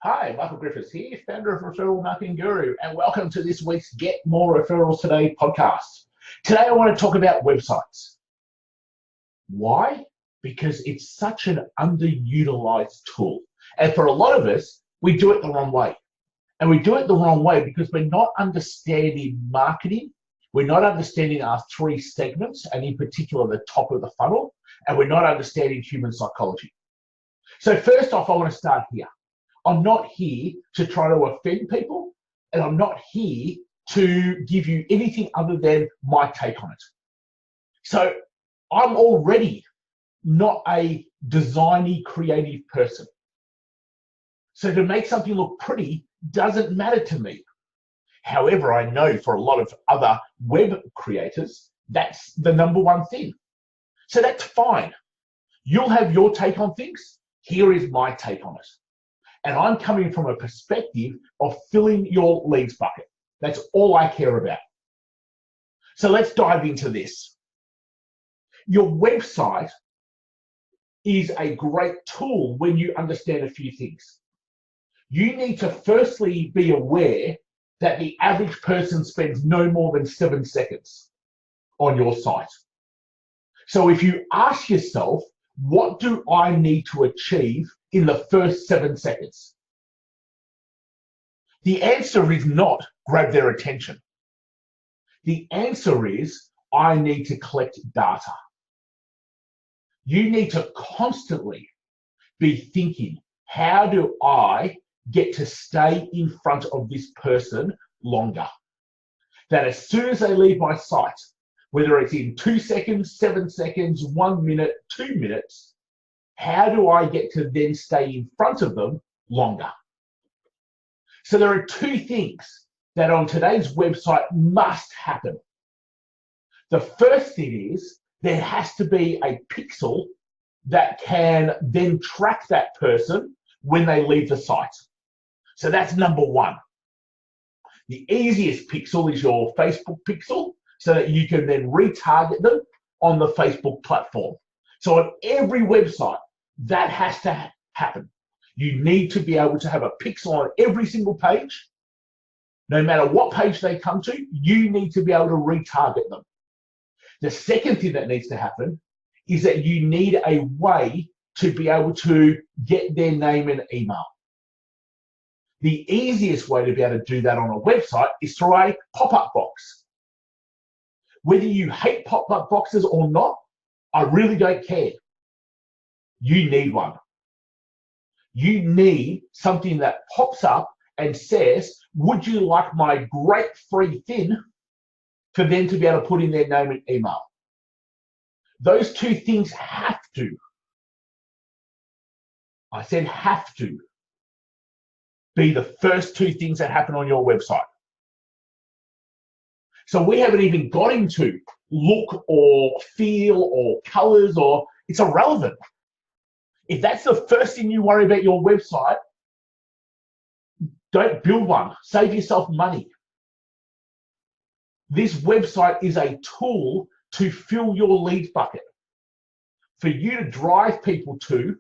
Hi, Michael Griffiths here, founder of Referral Marketing Guru, and welcome to this week's Get More Referrals Today podcast. Today I want to talk about websites. Why? Because it's such an underutilized tool. And for a lot of us, we do it the wrong way. And we do it the wrong way because we're not understanding marketing. We're not understanding our three segments, and in particular, the top of the funnel, and we're not understanding human psychology. So first off, I want to start here. I'm not here to try to offend people, and I'm not here to give you anything other than my take on it. So I'm already not a designy, creative person. So to make something look pretty doesn't matter to me. However, I know for a lot of other web creators, that's the number one thing. So that's fine. You'll have your take on things. Here is my take on it. And I'm coming from a perspective of filling your leads bucket. That's all I care about. So let's dive into this. Your website is a great tool when you understand a few things. You need to firstly be aware that the average person spends no more than 7 seconds on your site. So if you ask yourself, what do I need to achieve in the first 7 seconds? The answer is not grab their attention. The answer is I need to collect data. You need to constantly be thinking, how do I get to stay in front of this person longer? That as soon as they leave my site, whether it's in 2 seconds, 7 seconds, 1 minute, 2 minutes, how do I get to then stay in front of them longer? So there are two things that on today's website must happen. The first thing is there has to be a pixel that can then track that person when they leave the site. So that's number one. The easiest pixel is your Facebook pixel so that you can then retarget them on the Facebook platform. So on every website, that has to happen. You need to be able to have a pixel on every single page. No matter what page they come to, you need to be able to retarget them. The second thing that needs to happen is that you need a way to be able to get their name and email. The easiest way to be able to do that on a website is through a pop-up box. Whether you hate pop-up boxes or not, I really don't care. You need one. You need something that pops up and says, would you like my great free thing, for them to be able to put in their name and email. Those two things have to, I said have to, be the first two things that happen on your website. So we haven't even got into look or feel or colors, or it's irrelevant. If that's the first thing you worry about your website, don't build one. Save yourself money. This website is a tool to fill your lead bucket, for you to drive people to,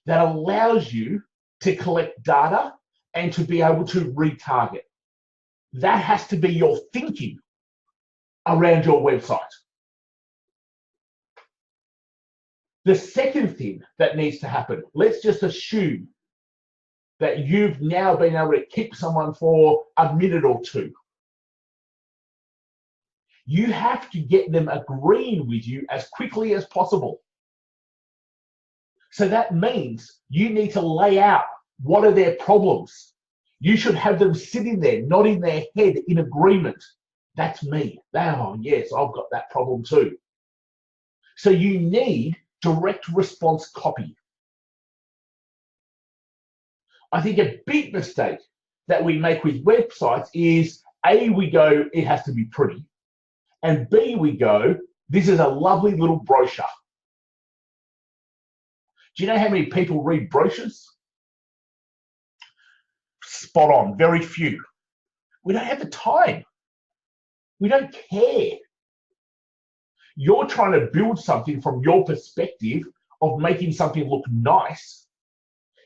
that allows you to collect data and to be able to retarget. That has to be your thinking around your website. The second thing that needs to happen, let's just assume that you've now been able to keep someone for a minute or two. You have to get them agreeing with you as quickly as possible. So that means you need to lay out what are their problems. You should have them sitting there, nodding their head in agreement. That's me. Oh, yes, I've got that problem too. So you need direct response copy. I think a big mistake that we make with websites is A, we go, it has to be pretty. And B, we go, this is a lovely little brochure. Do you know how many people read brochures? Spot on, very few. We don't have the time. We don't care. You're trying to build something from your perspective of making something look nice.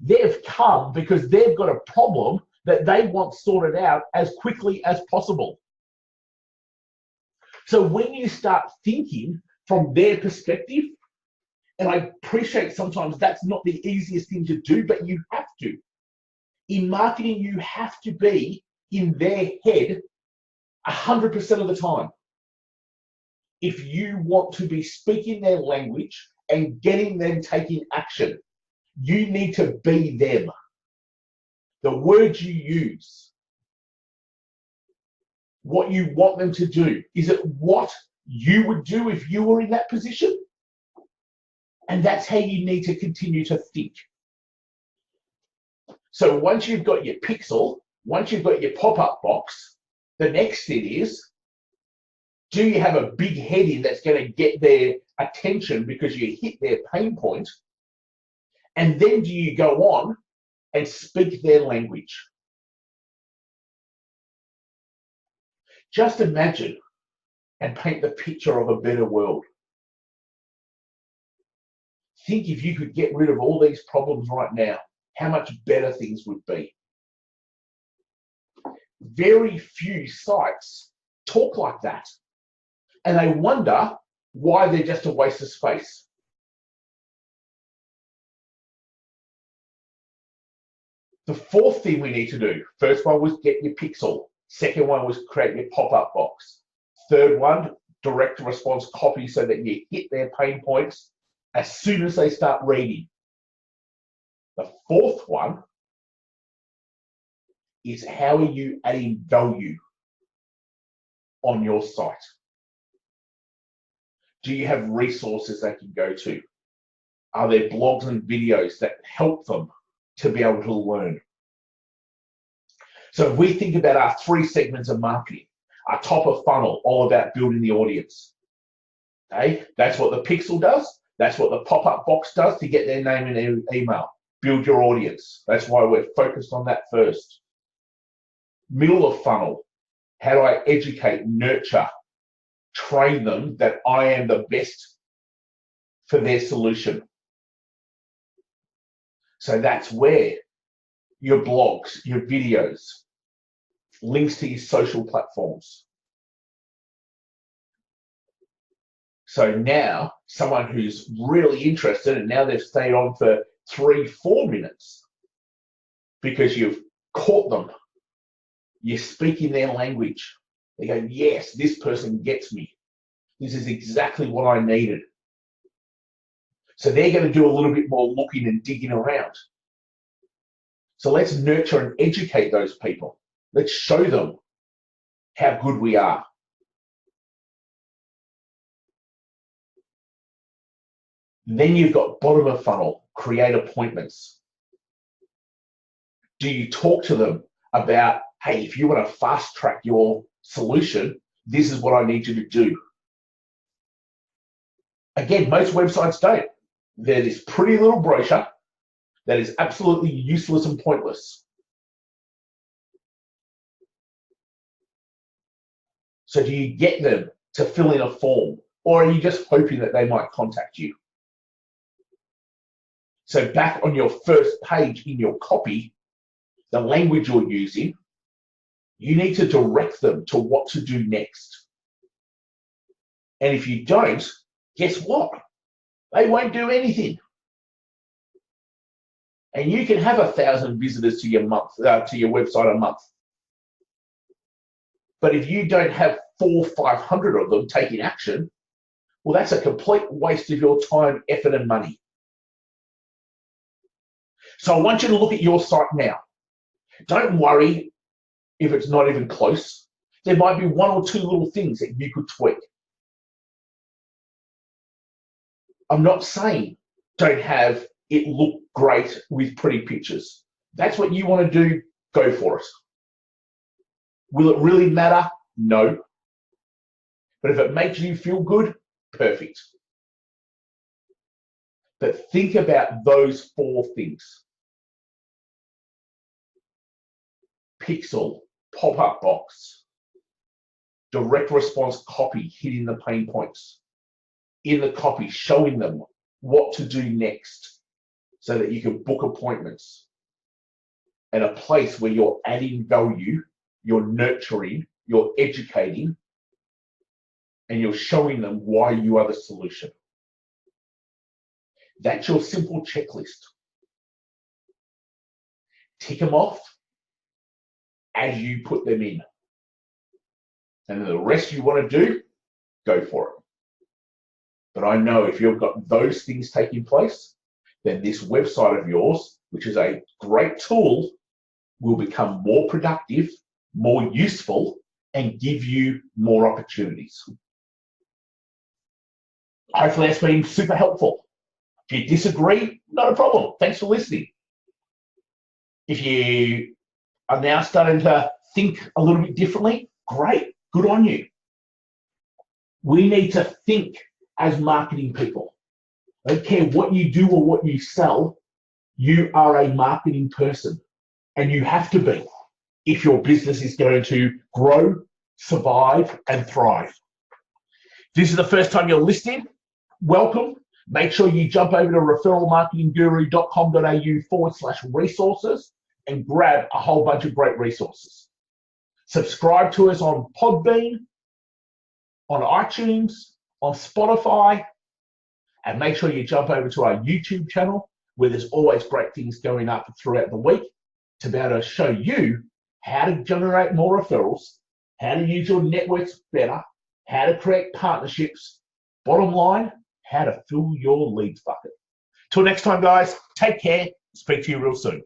They've come because they've got a problem that they want sorted out as quickly as possible. So when you start thinking from their perspective, and I appreciate sometimes that's not the easiest thing to do, but you have to. In marketing, you have to be in their head 100% of the time. If you want to be speaking their language and getting them taking action, you need to be them. The words you use, what you want them to do, is it what you would do if you were in that position? And that's how you need to continue to think. So once you've got your pixel, once you've got your pop-up box, the next thing is, do you have a big heading that's going to get their attention because you hit their pain point? And then do you go on and speak their language? Just imagine and paint the picture of a better world. Think if you could get rid of all these problems right now, how much better things would be. Very few sites talk like that. And they wonder why they're just a waste of space. The fourth thing we need to do, first one was get your pixel. Second one was create your pop-up box. Third one, direct response copy so that you hit their pain points as soon as they start reading. The fourth one is how are you adding value on your site? Do you have resources they can go to? Are there blogs and videos that help them to be able to learn? So if we think about our three segments of marketing, our top of funnel, all about building the audience. Okay, that's what the pixel does. That's what the pop-up box does to get their name and email. Build your audience. That's why we're focused on that first. Middle of funnel, how do I educate, nurture, train them that I am the best for their solution? So that's where your blogs, your videos, links to your social platforms. So now someone who's really interested and now they've stayed on for 3-4 minutes because you've caught them, you're speaking their language. They go, yes, this person gets me. This is exactly what I needed. So they're going to do a little bit more looking and digging around. So let's nurture and educate those people. Let's show them how good we are. Then you've got bottom of funnel, create appointments. Do you talk to them about, hey, if you want to fast track your solution, this is what I need you to do? Again, most websites don't. They're this pretty little brochure that is absolutely useless and pointless. So do you get them to fill in a form, or are you just hoping that they might contact you? So back on your first page in your copy, the language you're using, you need to direct them to what to do next. And if you don't, guess what? They won't do anything. And you can have 1,000 visitors to your website a month. But if you don't have 400 or 500 of them taking action, well, that's a complete waste of your time, effort, and money. So I want you to look at your site now. Don't worry if it's not even close. There might be 1 or 2 little things that you could tweak. I'm not saying don't have it look great with pretty pictures. That's what you want to do, go for it. Will it really matter? No. But if it makes you feel good, perfect. But think about those 4 things. Pixel, pop-up box, direct response copy, hitting the pain points. In the copy, showing them what to do next so that you can book appointments at a place where you're adding value, you're nurturing, you're educating, and you're showing them why you are the solution. That's your simple checklist. Tick them off as you put them in. And then the rest you want to do, go for it. But I know if you've got those things taking place, then this website of yours, which is a great tool, will become more productive, more useful, and give you more opportunities. Hopefully that's been super helpful. If you disagree, not a problem. Thanks for listening. If you are now starting to think a little bit differently, great, good on you. We need to think as marketing people. I don't care what you do or what you sell, you are a marketing person, and you have to be if your business is going to grow, survive, and thrive. If this is the first time you're listening, welcome. Make sure you jump over to referralmarketingguru.com.au/resources and grab a whole bunch of great resources. Subscribe to us on Podbean, on iTunes, on Spotify, and make sure you jump over to our YouTube channel where there's always great things going up throughout the week to be able to show you how to generate more referrals, how to use your networks better, how to create partnerships, bottom line, how to fill your leads bucket. Till next time, guys, take care. Speak to you real soon.